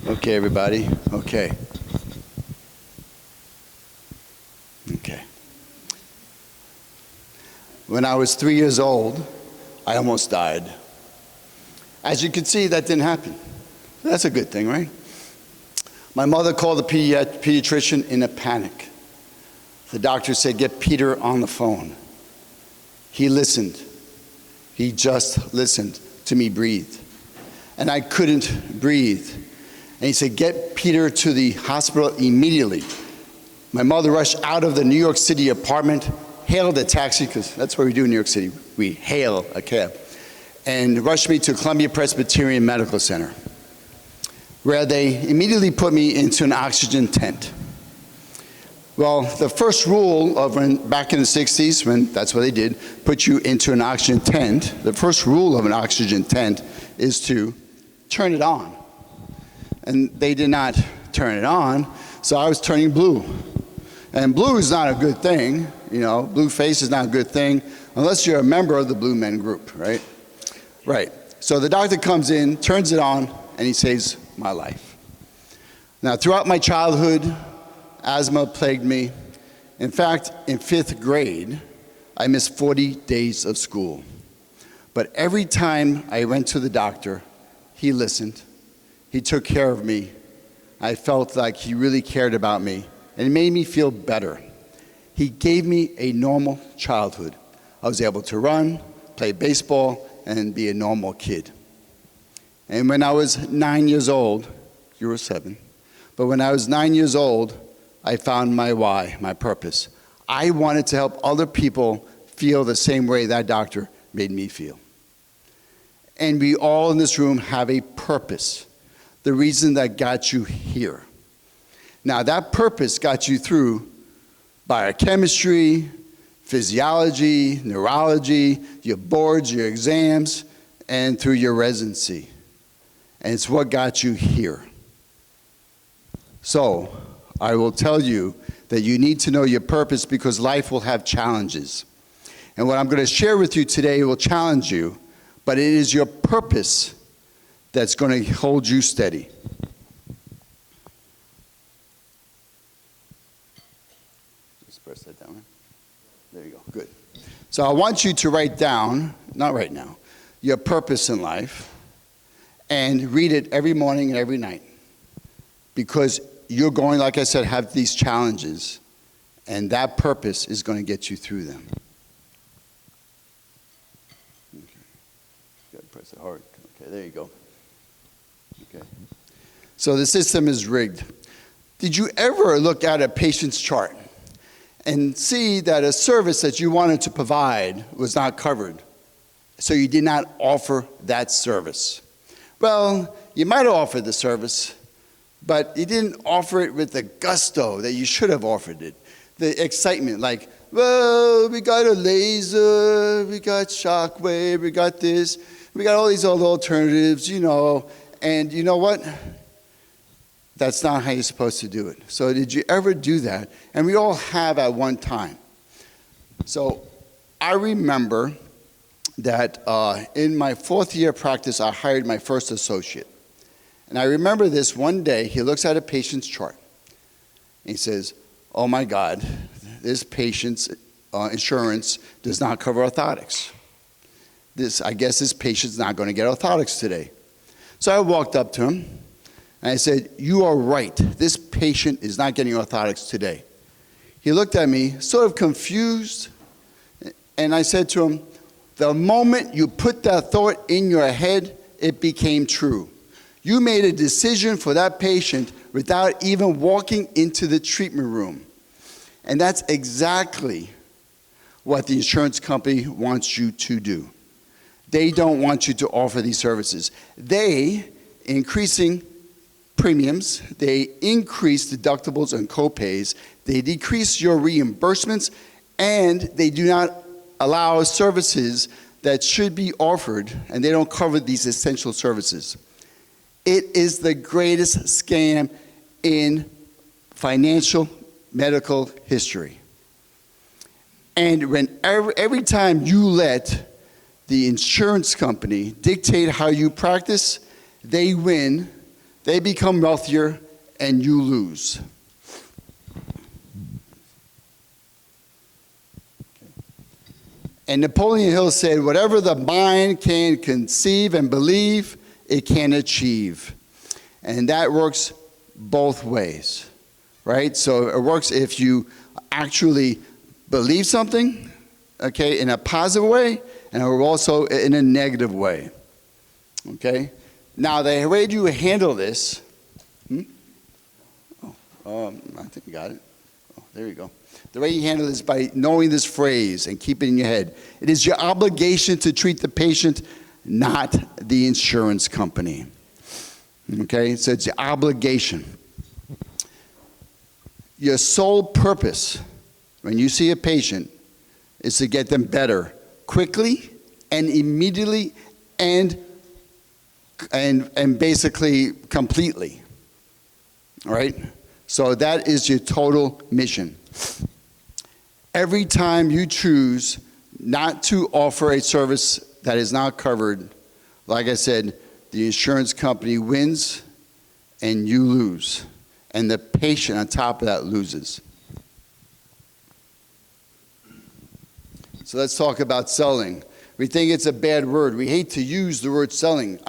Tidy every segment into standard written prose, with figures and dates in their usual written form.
Okay, everybody. Okay. Okay. When I was 3 years old, I almost died. As you can see, that didn't happen. That's a good thing, right? My mother called the pediatrician in a panic. The doctor said, "Get Peter on the phone." He listened. He just listened to me breathe. And I couldn't breathe. And he said, "Get Peter to the hospital immediately." My mother rushed out of the New York City apartment, hailed a taxi, because that's what we do in New York City. We hail a cab, and rushed me to Columbia Presbyterian Medical Center, where they immediately put me into an oxygen tent. Well, the first rule of back in the 60s, when that's what they did, put you into an oxygen tent, the first rule of an oxygen tent is to turn it on. And they did not turn it on, so I was turning blue. And blue is not a good thing, you know, blue face is not a good thing, unless you're a member of the Blue Men group, right? Right. So the doctor comes in, turns it on, and he saves my life. Now, throughout my childhood, asthma plagued me. In fact, in 5th grade, I missed 40 days of school. But every time I went to the doctor, he listened. He took care of me. I felt like he really cared about me, and it made me feel better. He gave me a normal childhood. I was able to run, play baseball, and be a normal kid. And when I was 9 years old, you were 7, but when I was 9 years old, I found my why, my purpose. I wanted to help other people feel the same way that doctor made me feel. And we all in this room have a purpose, the reason that got you here. Now, that purpose got you through biochemistry, physiology, neurology, your boards, your exams, and through your residency. And it's what got you here. So, I will tell you that you need to know your purpose because life will have challenges. And what I'm going to share with you today will challenge you, but it is your purpose that's going to hold you steady. Just press that down. There you go. Good. So I want you to write down, not right now, your purpose in life and read it every morning and every night. Because you're going, like I said, have these challenges, and that purpose is going to get you through them. Okay. Got to press it hard. Okay, there you go. Okay. So the system is rigged. Did you ever look at a patient's chart and see that a service that you wanted to provide was not covered, so you did not offer that service? Well, you might have offered the service, but you didn't offer it with the gusto that you should have offered it. The excitement, like, well, we got a laser, we got shockwave, we got this, we got all these other alternatives, you know, and you know what? That's not how you're supposed to do it. So did you ever do that? And we all have at one time. So I remember that in my 4th year of practice, I hired my first associate. And I remember this one day, he looks at a patient's chart. And he says, "Oh my God, this patient's insurance does not cover orthotics. I guess this patient's not going to get orthotics today." So I walked up to him and I said, "You are right. This patient is not getting orthotics today." He looked at me, sort of confused, and I said to him, "The moment you put that thought in your head, it became true. You made a decision for that patient without even walking into the treatment room." And that's exactly what the insurance company wants you to do. They don't want you to offer these services. They, increasing premiums, they increase deductibles and copays, they decrease your reimbursements, and they do not allow services that should be offered, and they don't cover these essential services. It is the greatest scam in financial medical history. And every time you let the insurance company dictate how you practice, they win They become wealthier and you lose. And Napoleon Hill said, whatever the mind can conceive and believe, it can achieve. And that works both ways, right? So it works if you actually believe something, okay, in a positive way, and also in a negative way, okay? Now, the way you handle this, I think you got it. Oh, there you go. The way you handle this is by knowing this phrase and keep it in your head. It is your obligation to treat the patient, not the insurance company. Okay, so it's your obligation. Your sole purpose when you see a patient is to get them better quickly and immediately and basically completely. All right? So that is your total mission. Every time you choose not to offer a service that is not covered, like I said, the insurance company wins and you lose. And the patient on top of that loses. So let's talk about selling. We think it's a bad word. We hate to use the word selling.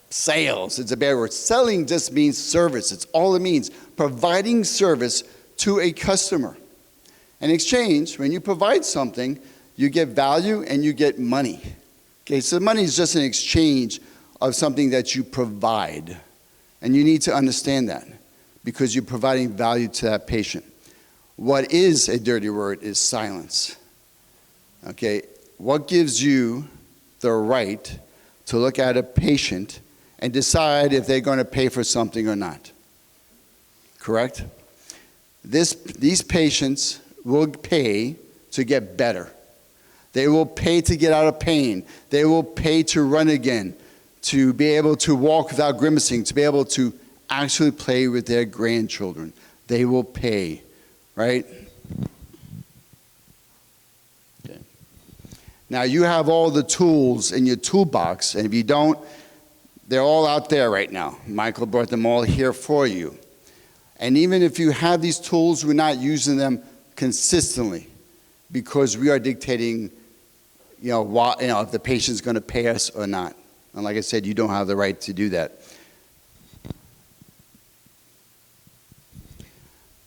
Sales, it's a bad word. Selling just means service. It's all it means. Providing service to a customer. In exchange, when you provide something, you get value and you get money. Okay, so money is just an exchange of something that you provide. And you need to understand that because you're providing value to that patient. What is a dirty word is silence. Okay, what gives you the right to look at a patient and decide if they're going to pay for something or not? Correct? These patients will pay to get better. They will pay to get out of pain. They will pay to run again, to be able to walk without grimacing, to be able to actually play with their grandchildren. They will pay, right? Okay. Now you have all the tools in your toolbox, and if you don't, they're all out there right now. Michael brought them all here for you. And even if you have these tools, we're not using them consistently because we are dictating, if the patient's going to pay us or not. And like I said, you don't have the right to do that.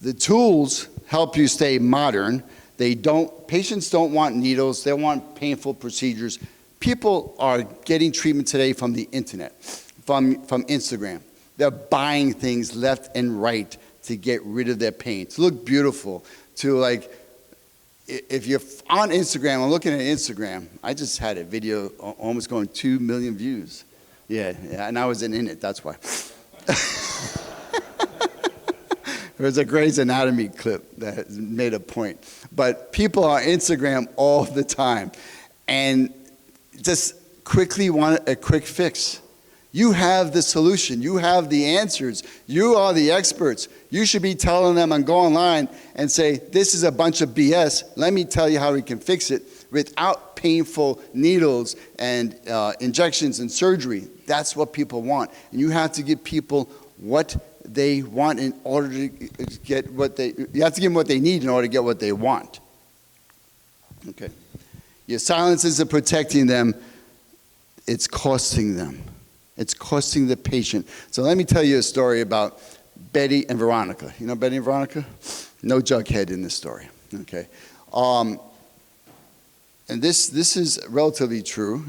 The tools help you stay modern. Patients don't want needles. They want painful procedures. People are getting treatment today from the internet, from Instagram. They're buying things left and right to get rid of their pain, to look beautiful, to if you're on Instagram, I'm looking at Instagram, I just had a video almost going 2 million views. Yeah, and I wasn't in it, that's why. It was a Grey's Anatomy clip that made a point. But people are on Instagram all the time and just quickly want a quick fix. You have the solution. You have the answers. You are the experts. You should be telling them and go online and say, this is a bunch of BS. Let me tell you how we can fix it without painful needles and injections and surgery. That's what people want. And you have to give people what they want in order to get you have to give them what they need in order to get what they want. Okay. Your silence isn't protecting them. It's costing them. It's costing the patient. So let me tell you a story about Betty and Veronica. You know Betty and Veronica? No Jughead in this story. Okay. And this is relatively true,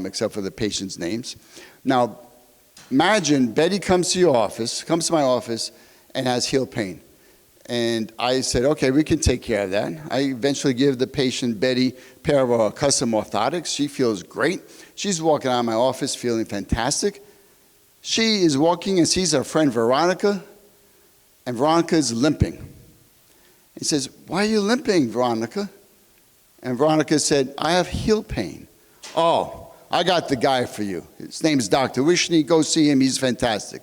except for the patient's names. Now, imagine Betty comes to my office, and has heel pain. And I said, okay, we can take care of that. I eventually give the patient, Betty, a pair of custom orthotics. She feels great. She's walking out of my office feeling fantastic. She is walking and sees her friend Veronica, and Veronica is limping. He says, why are you limping, Veronica? And Veronica said, I have heel pain. Oh, I got the guy for you. His name is Dr. Wishnie. Go see him. He's fantastic.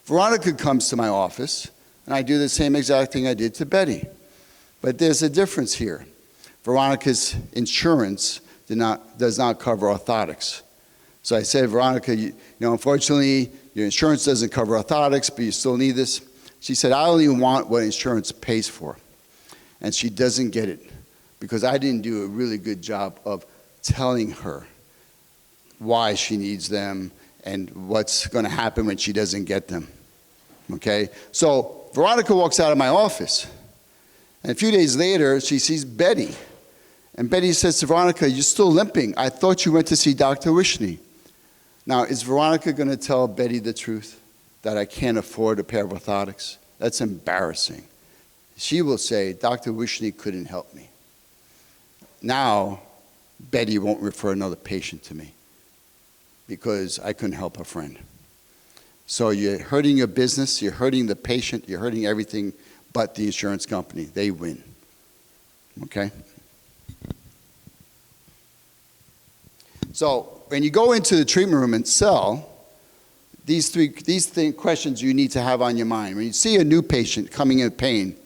Veronica comes to my office, and I do the same exact thing I did to Betty. But there's a difference here. Veronica's insurance does not cover orthotics. So I said, Veronica, unfortunately, Your insurance doesn't cover orthotics, but you still need this. She said, I only want what insurance pays for. And she doesn't get it because I didn't do a really good job of telling her why she needs them and what's going to happen when she doesn't get them. Okay? So Veronica walks out of my office. And a few days later, she sees Betty. And Betty says to Veronica, you're still limping. I thought you went to see Dr. Wishnie. Now, is Veronica going to tell Betty the truth, that I can't afford a pair of orthotics? That's embarrassing. She will say, Dr. Wishnie couldn't help me. Now, Betty won't refer another patient to me because I couldn't help her friend. So you're hurting your business, you're hurting the patient, you're hurting everything but the insurance company. They win. Okay? So when you go into the treatment room and sell, these questions you need to have on your mind. When you see a new patient coming in pain,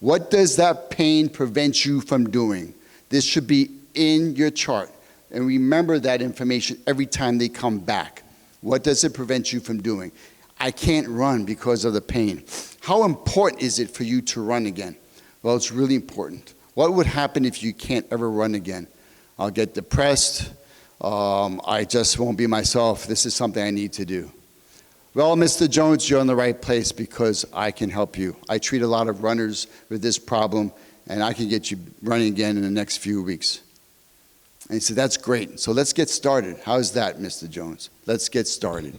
what does that pain prevent you from doing? This should be in your chart. And remember that information every time they come back. What does it prevent you from doing? I can't run because of the pain. How important is it for you to run again? Well, it's really important. What would happen if you can't ever run again? I'll get depressed. I just won't be myself. This is something I need to do. Well, Mr. Jones, you're in the right place because I can help you. I treat a lot of runners with this problem, and I can get you running again in the next few weeks. And he said, that's great. So let's get started. How's that, Mr. Jones? Let's get started.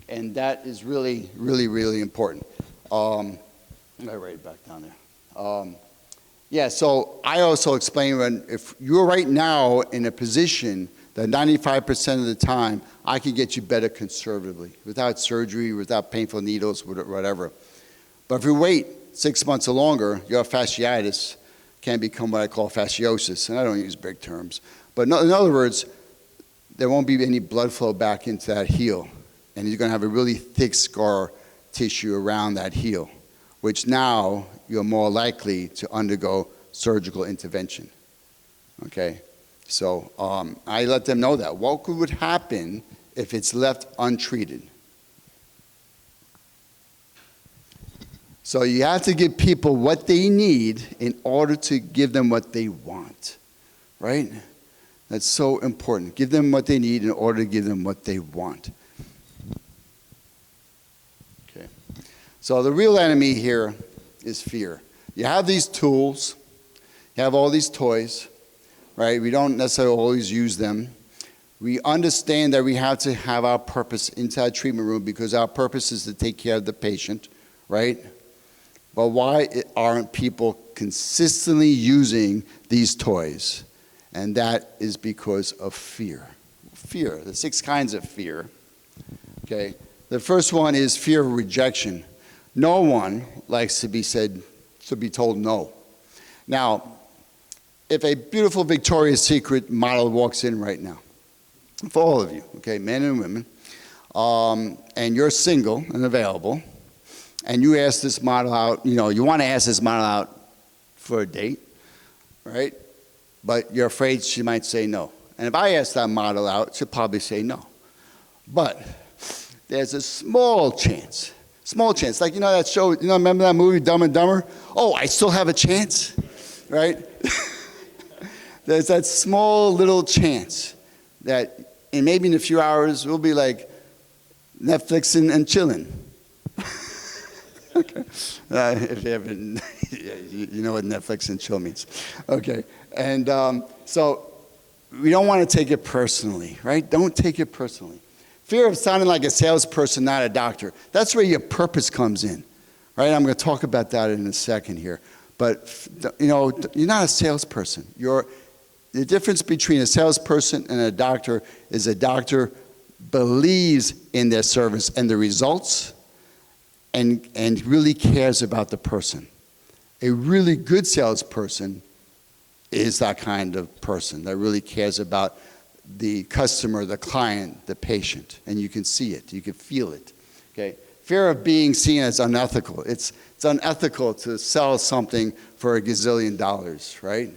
And that is really, really, really important. I write it back down there. Yeah, so I also explain if you're right now in a position that 95% of the time, I can get you better conservatively, without surgery, without painful needles, whatever. But if you wait 6 months or longer, your fasciitis can become what I call fasciosis, and I don't use big terms. But in other words, there won't be any blood flow back into that heel, and you're going to have a really thick scar tissue around that heel, which now you're more likely to undergo surgical intervention. Okay? So I let them know that. What would happen if it's left untreated? So you have to give people what they need in order to give them what they want, right? That's so important. Give them what they need in order to give them what they want. Okay. So the real enemy here is fear. You have these tools. You have all these toys, right? We don't necessarily always use them. We understand that we have to have our purpose inside treatment room because our purpose is to take care of the patient, right? But why aren't people consistently using these toys? And that is because of fear. Fear, the 6 kinds of fear. Okay, the first one is fear of rejection. No one likes to be told no. Now, if a beautiful Victoria's Secret model walks in right now, for all of you, okay, men and women, and you're single and available, and you ask this model out, you want to ask this model out for a date, right? But you're afraid she might say no. And if I ask that model out, she'll probably say no. But there's a small chance, like, that show, remember that movie, Dumb and Dumber? Oh, I still have a chance, right? There's that small little chance that maybe in a few hours we'll be like Netflixing and chilling. Okay. If you haven't, you know what Netflix and chill means. Okay. And so we don't want to take it personally, right? Don't take it personally. Fear of sounding like a salesperson, not a doctor. That's where your purpose comes in, right? I'm going to talk about that in a second here. But, you're not a salesperson. The difference between a salesperson and a doctor is a doctor believes in their service and the results and really cares about the person. A really good salesperson is that kind of person that really cares about the customer, the client, the patient, and you can see it, you can feel it. Okay? Fear of being seen as unethical. It's unethical to sell something for $1 gazillion, right?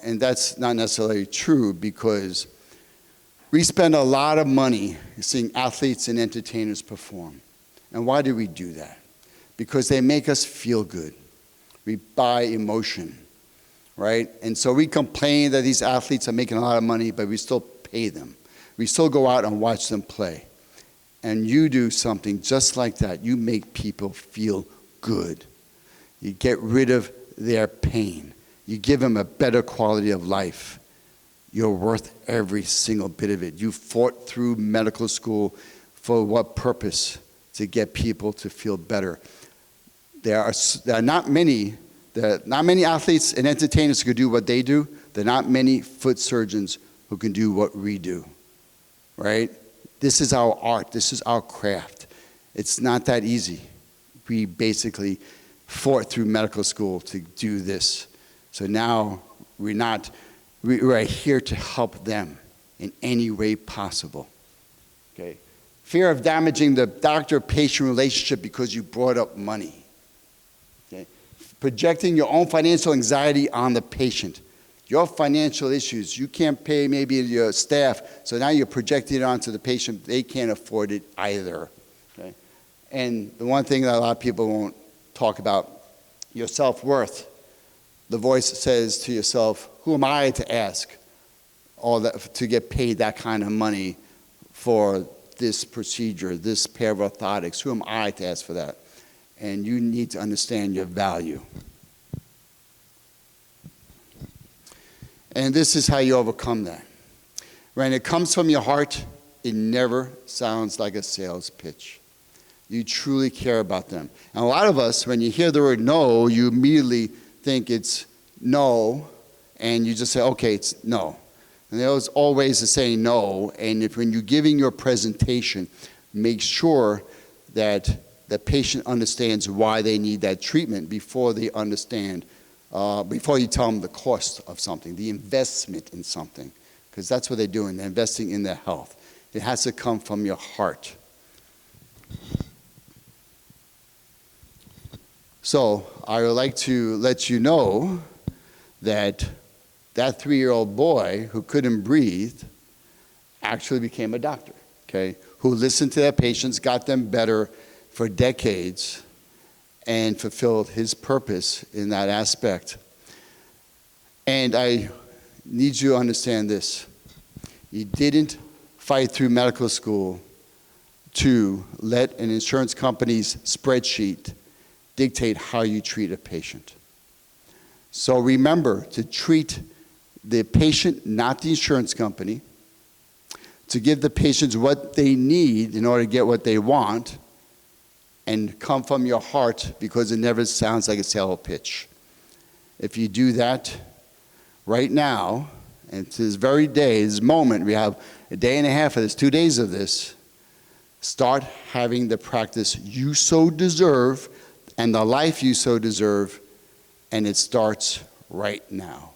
And that's not necessarily true because We spend a lot of money seeing athletes and entertainers perform. And why do we do that? Because they make us feel good. We buy emotion, right? And so we complain that these athletes are making a lot of money, but we still pay them. We still go out and watch them play. And you do something just like that. You make people feel good. You get rid of their pain. You give them a better quality of life. You're worth every single bit of it. You fought through medical school for what purpose? To get people to feel better. There are not many athletes and entertainers who can do what they do. There are not many foot surgeons who can do what we do, right? This is our art. This is our craft. It's not that easy. We basically fought through medical school to do this. So now we're here to help them in any way possible, okay? Fear of damaging the doctor-patient relationship because you brought up money. Okay? Projecting your own financial anxiety on the patient. Your financial issues, you can't pay maybe your staff, so now you're projecting it onto the patient. They can't afford it either. Okay? And the one thing that a lot of people won't talk about, your self-worth. The voice says to yourself, who am I to ask all that, to get paid that kind of money for this procedure, this pair of orthotics? Who am I to ask for that? And you need to understand your value. And this is how you overcome that. When it comes from your heart, it never sounds like a sales pitch. You truly care about them. And a lot of us, when you hear the word no, you immediately think it's no, and you just say, okay, it's no. And there's always a saying no, and when you're giving your presentation, make sure that the patient understands why they need that treatment before they understand, before you tell them the cost of something, the investment in something, because that's what they're doing. They're investing in their health. It has to come from your heart. So I would like to let you know that that 3-year-old boy who couldn't breathe actually became a doctor, okay, who listened to their patients, got them better for decades, and fulfilled his purpose in that aspect. And I need you to understand this. You didn't fight through medical school to let an insurance company's spreadsheet dictate how you treat a patient. So remember to treat the patient, not the insurance company, to give the patients what they need in order to get what they want, and come from your heart, because it never sounds like a sales pitch. If you do that right now, and to this very day, this moment, we have a day and a half of this, 2 days of this, start having the practice you so deserve and the life you so deserve, and it starts right now.